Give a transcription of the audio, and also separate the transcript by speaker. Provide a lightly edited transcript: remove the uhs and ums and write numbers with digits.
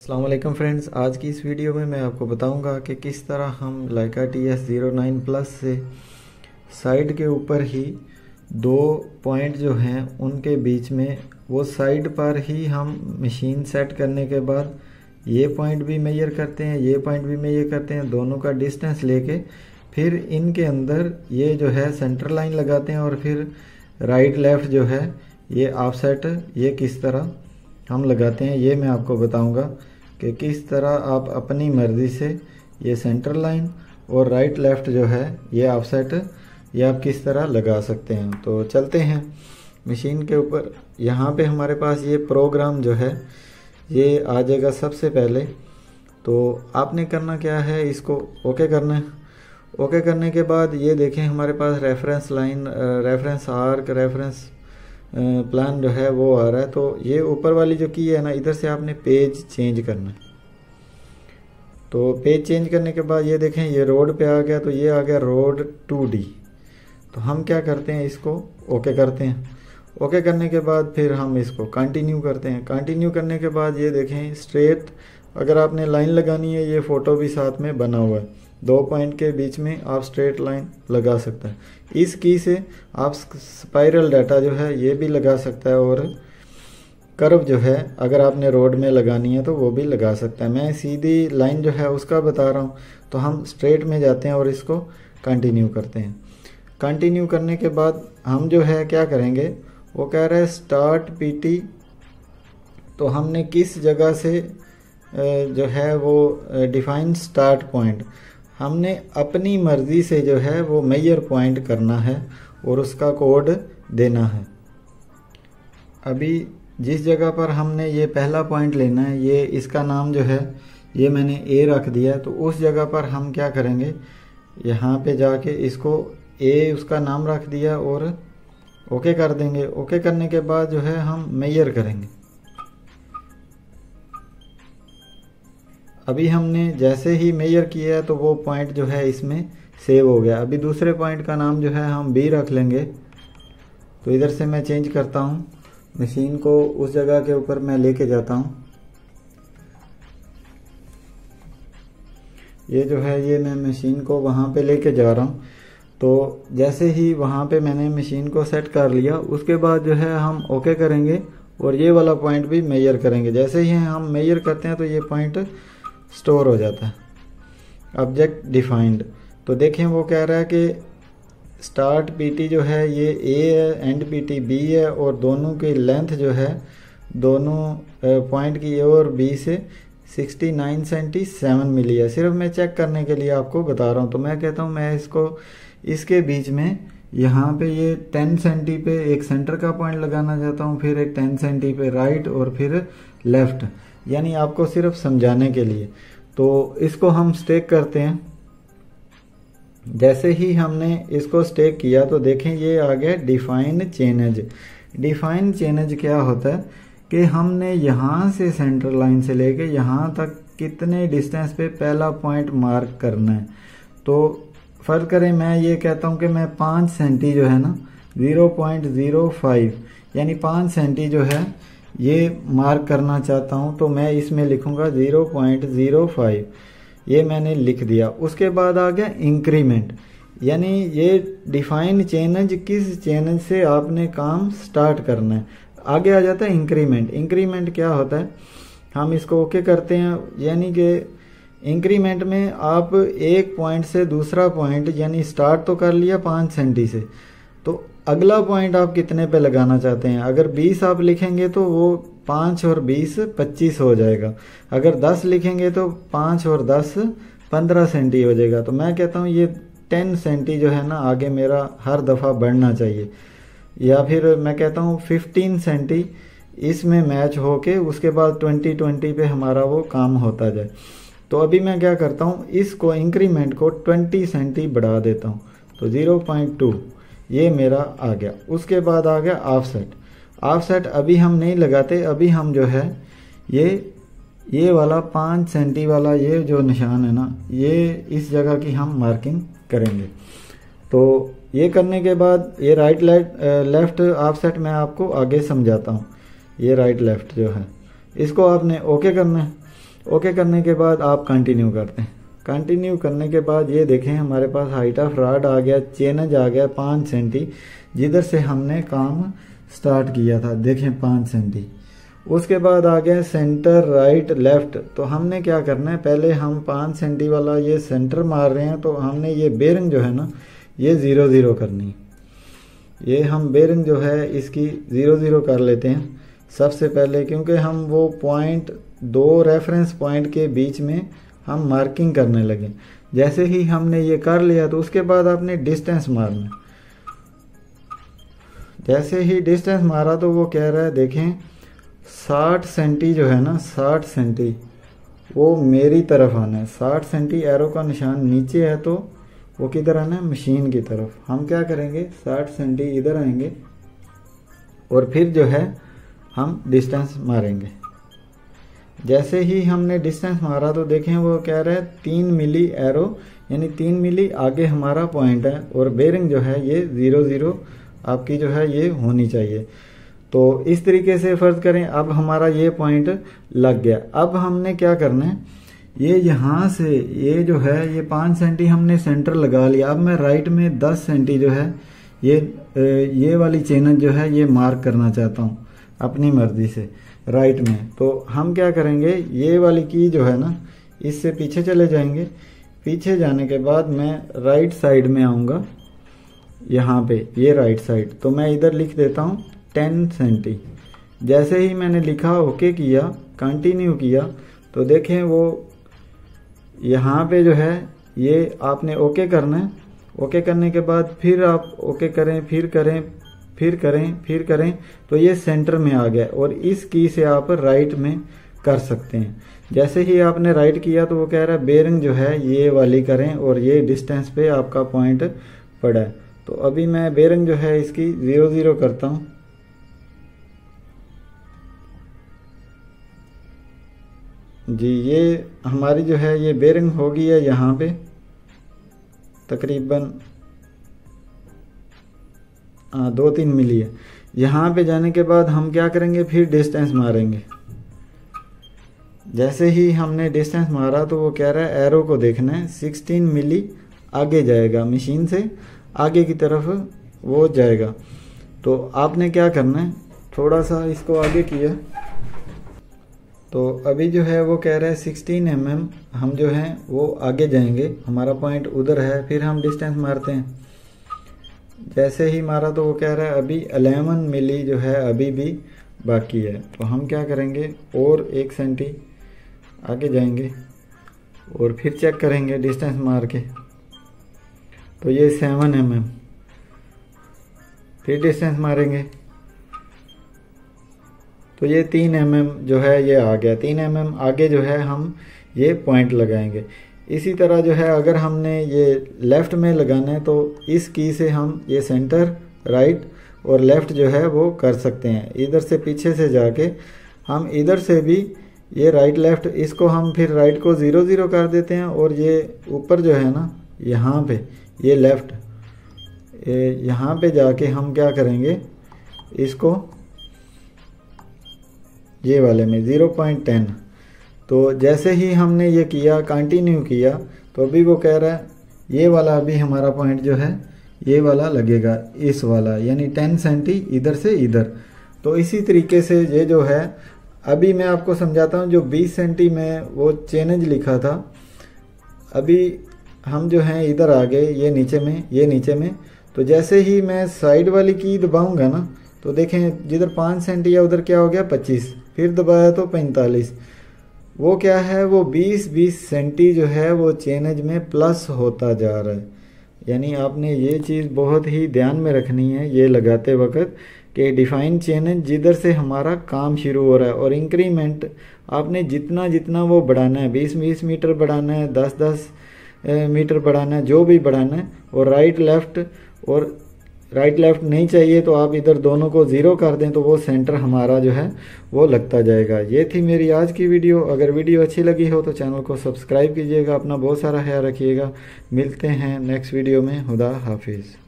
Speaker 1: अस्सलाम वालेकुम फ्रेंड्स, आज की इस वीडियो में मैं आपको बताऊंगा कि किस तरह हम लाइका TS09 प्लस से साइड के ऊपर ही दो पॉइंट जो हैं उनके बीच में वो साइड पर ही हम मशीन सेट करने के बाद ये पॉइंट भी मेजर करते हैं, ये पॉइंट भी मेजर करते हैं, दोनों का डिस्टेंस लेके फिर इनके अंदर ये जो है सेंटर लाइन लगाते हैं और फिर राइट लेफ़्ट जो है ये ऑफसेट ये किस तरह हम लगाते हैं। ये मैं आपको बताऊंगा कि किस तरह आप अपनी मर्ज़ी से ये सेंटर लाइन और राइट लेफ़्ट जो है ये ऑफसेट ये आप किस तरह लगा सकते हैं। तो चलते हैं मशीन के ऊपर। यहाँ पे हमारे पास ये प्रोग्राम जो है ये आ जाएगा। सबसे पहले तो आपने करना क्या है, इसको ओके करना है। ओके करने के बाद ये देखें हमारे पास reference line, reference arc, reference plan जो है वो आ रहा है। तो ये ऊपर वाली जो की है ना, इधर से आपने पेज चेंज करना है। तो पेज चेंज करने के बाद ये देखें ये रोड पे आ गया, तो ये आ गया रोड 2D। तो हम क्या करते हैं, इसको ओके करते हैं। ओके करने के बाद फिर हम इसको कंटिन्यू करते हैं। कंटिन्यू करने के बाद ये देखें स्ट्रेट अगर आपने लाइन लगानी है, ये फ़ोटो भी साथ में बना हुआ है, दो पॉइंट के बीच में आप स्ट्रेट लाइन लगा सकते हैं। इस की से आप स्पाइरल डाटा जो है ये भी लगा सकता है और कर्व जो है अगर आपने रोड में लगानी है तो वो भी लगा सकता है। मैं सीधी लाइन जो है उसका बता रहा हूँ। तो हम स्ट्रेट में जाते हैं और इसको कंटिन्यू करते हैं। कंटिन्यू करने के बाद हम जो है क्या करेंगे, वो कह रहा है स्टार्ट PT। तो हमने किस जगह से जो है वो डिफाइन स्टार्ट पॉइंट, हमने अपनी मर्ज़ी से जो है वो मेजर पॉइंट करना है और उसका कोड देना है। अभी जिस जगह पर हमने ये पहला पॉइंट लेना है, ये इसका नाम जो है ये मैंने A रख दिया है। तो उस जगह पर हम क्या करेंगे, यहाँ पे जाके इसको A उसका नाम रख दिया और ओके कर देंगे। ओके करने के बाद जो है हम मेजर करेंगे। अभी हमने जैसे ही मेजर किया है तो वो पॉइंट जो है इसमें सेव हो गया। अभी दूसरे पॉइंट का नाम जो है हम B रख लेंगे। तो इधर से मैं चेंज करता हूँ, मशीन को उस जगह के ऊपर मैं लेके जाता हूँ। ये जो है ये मैं मशीन को वहाँ पे लेके जा रहा हूँ। तो जैसे ही वहाँ पे मैंने मशीन को सेट कर लिया, उसके बाद जो है हम ओके करेंगे और ये वाला पॉइंट भी मेजर करेंगे। जैसे ही हम मेजर करते हैं तो ये पॉइंट स्टोर हो जाता है, ऑब्जेक्ट डिफाइंड। तो देखें वो कह रहा है कि स्टार्ट PT जो है ये A है, एंड PT B है और दोनों की लेंथ जो है दोनों पॉइंट की A और B से 69.7 मिली है। सिर्फ मैं चेक करने के लिए आपको बता रहा हूँ। तो मैं कहता हूँ मैं इसको इसके बीच में यहाँ पे ये 10 सेंटी पे एक सेंटर का पॉइंट लगाना चाहता हूँ, फिर एक 10 सेंटी पे राइट और फिर लेफ्ट, यानी आपको सिर्फ समझाने के लिए। तो इसको हम स्टेक करते हैं। जैसे ही हमने इसको स्टेक किया तो देखें ये आ गया डिफाइन चेंज। डिफाइन चेंज क्या होता है कि हमने यहाँ से सेंटर लाइन से लेके यहाँ तक कितने डिस्टेंस पे पहला पॉइंट मार्क करना है। तो फर्ज करें मैं ये कहता हूँ कि मैं 5 सेंटी जो है ना 0.05 यानी 5 सेंटी जो है ये मार्क करना चाहता हूँ। तो मैं इसमें लिखूंगा 0.05, ये मैंने लिख दिया। उसके बाद आ गया इंक्रीमेंट, यानी ये डिफाइन चेंज किस चेंज से आपने काम स्टार्ट करना है। आगे आ जाता है इंक्रीमेंट। इंक्रीमेंट क्या होता है, हम इसको ओके करते हैं। यानी कि इंक्रीमेंट में आप एक पॉइंट से दूसरा पॉइंट यानी स्टार्ट तो कर लिया 5 सेंटी से, तो अगला पॉइंट आप कितने पे लगाना चाहते हैं। अगर 20 आप लिखेंगे तो वो 5 और 20 25 हो जाएगा। अगर 10 लिखेंगे तो 5 और 10 15 सेंटी हो जाएगा। तो मैं कहता हूँ ये 10 सेंटी जो है ना आगे मेरा हर दफ़ा बढ़ना चाहिए, या फिर मैं कहता हूँ 15 सेंटी इसमें मैच होके उसके बाद 20 पे हमारा वो काम होता जाए। तो अभी मैं क्या करता हूँ, इसको इंक्रीमेंट को 20 सेंटी बढ़ा देता हूँ। तो 0.2 ये मेरा आ गया। उसके बाद आ गया ऑफसेट। ऑफसेट अभी हम नहीं लगाते, अभी हम जो है ये वाला 5 सेंटी वाला ये जो निशान है ना, ये इस जगह की हम मार्किंग करेंगे। तो ये करने के बाद ये राइट लेफ्ट ऑफसेट मैं आपको आगे समझाता हूँ। ये राइट लेफ्ट जो है इसको आपने ओके करना है। ओके करने के बाद आप कंटिन्यू करते हैं। कंटिन्यू करने के बाद ये देखें हमारे पास हाइट ऑफ रॉड आ गया, चेनज आ गया 5 सेंटी, जिधर से हमने काम स्टार्ट किया था, देखें 5 सेंटी। उसके बाद आ गया सेंटर राइट लेफ्ट। तो हमने क्या करना है, पहले हम 5 सेंटी वाला ये सेंटर मार रहे हैं, तो हमने ये बेरिंग जो है ना ये 0 0 करनी। ये हम बेरिंग जो है इसकी 0 0 कर लेते हैं सबसे पहले, क्योंकि हम वो पॉइंट 2 रेफरेंस पॉइंट के बीच में हम मार्किंग करने लगे। जैसे ही हमने ये कर लिया तो उसके बाद आपने डिस्टेंस मारना। जैसे ही डिस्टेंस मारा तो वो कह रहा है देखें 60 सेंटी जो है ना, 60 सेंटी वो मेरी तरफ आना है। 60 सेंटी एरो का निशान नीचे है तो वो किधर आना है, मशीन की तरफ। हम क्या करेंगे 60 सेंटी इधर आएंगे और फिर जो है हम डिस्टेंस मारेंगे। जैसे ही हमने डिस्टेंस मारा तो देखें वो कह रहा है 3 मिली एरो, यानी 3 मिली आगे हमारा पॉइंट है और बेरिंग जो है ये 0 0 आपकी जो है ये होनी चाहिए। तो इस तरीके से फर्ज करें अब हमारा ये पॉइंट लग गया। अब हमने क्या करना है, ये यहाँ से ये जो है ये 5 सेंटी हमने सेंटर लगा लिया। अब मैं राइट में 10 सेंटी जो है ये वाली चेनज जो है ये मार्क करना चाहता हूँ अपनी मर्जी से राइट में। तो हम क्या करेंगे, ये वाली की जो है ना इससे पीछे चले जाएंगे। पीछे जाने के बाद मैं राइट साइड में आऊँगा, यहाँ पे ये राइट साइड। तो मैं इधर लिख देता हूँ 10 सेंटी। जैसे ही मैंने लिखा ओके किया, कंटिन्यू किया, तो देखें वो यहाँ पे जो है ये आपने ओके करना है। ओके करने के बाद फिर आप ओके करें, फिर करें, फिर करें, फिर करें, तो ये सेंटर में आ गया। और इस की से आप राइट में कर सकते हैं। जैसे ही आपने राइट किया तो वो कह रहा है बेरिंग जो है ये वाली करें और ये डिस्टेंस पे आपका पॉइंट पड़ा है। तो अभी मैं बेरिंग जो है इसकी 0 0 करता हूँ। जी ये हमारी जो है ये बेरिंग होगी है यहाँ पे तकरीबन 2-3 मिली है। यहाँ पे जाने के बाद हम क्या करेंगे, फिर डिस्टेंस मारेंगे। जैसे ही हमने डिस्टेंस मारा तो वो कह रहा है एरो को देखना है 16 मिली आगे जाएगा, मशीन से आगे की तरफ वो जाएगा। तो आपने क्या करना है, थोड़ा सा इसको आगे किया तो अभी जो है वो कह रहा है 16 mm हम जो है वो आगे जाएंगे, हमारा पॉइंट उधर है। फिर हम डिस्टेंस मारते हैं। जैसे ही मारा तो वो कह रहा है अभी 11 मिली जो है अभी भी बाकी है। तो हम क्या करेंगे और 1 सेंटी आगे जाएंगे और फिर चेक करेंगे डिस्टेंस मार के। तो ये 7 mm, फिर डिस्टेंस मारेंगे तो ये 3 mm जो है ये आ गया। 3 mm आगे जो है हम ये पॉइंट लगाएंगे। इसी तरह जो है अगर हमने ये लेफ़्ट में लगाना है तो इस की से हम ये सेंटर राइट और लेफ़्ट जो है वो कर सकते हैं। इधर से पीछे से जाके हम इधर से भी ये राइट लेफ़्ट, इसको हम फिर राइट को 0 0 कर देते हैं। और ये ऊपर जो है ना यहाँ पे ये लेफ़्ट, यहाँ पे जाके हम क्या करेंगे, इसको ये वाले में 0.10। तो जैसे ही हमने ये किया, कंटिन्यू किया, तो अभी वो कह रहा है ये वाला अभी हमारा पॉइंट जो है ये वाला लगेगा, इस वाला, यानी 10 सेंटी इधर से इधर। तो इसी तरीके से ये जो है अभी मैं आपको समझाता हूँ। जो 20 सेंटी में वो चेनज लिखा था, अभी हम जो हैं इधर आ गए, ये नीचे में, ये नीचे में। तो जैसे ही मैं साइड वाली की दबाऊंगा ना तो देखें जिधर 5 सेंटी है उधर क्या हो गया 25, फिर दबाया तो 45। वो क्या है, वो 20-20 सेंटी जो है वो चेनज में प्लस होता जा रहा है। यानी आपने ये चीज़ बहुत ही ध्यान में रखनी है ये लगाते वक्त कि डिफाइन चेनज जिधर से हमारा काम शुरू हो रहा है और इंक्रीमेंट आपने जितना जितना वो बढ़ाना है, 20-20 मीटर बढ़ाना है, 10-10 मीटर बढ़ाना है, जो भी बढ़ाना है। और राइट लेफ़्ट नहीं चाहिए तो आप इधर दोनों को 0 कर दें तो वो सेंटर हमारा जो है वो लगता जाएगा। ये थी मेरी आज की वीडियो। अगर वीडियो अच्छी लगी हो तो चैनल को सब्सक्राइब कीजिएगा। अपना बहुत सारा ख्याल रखिएगा। मिलते हैं नेक्स्ट वीडियो में। खुदा हाफिज़।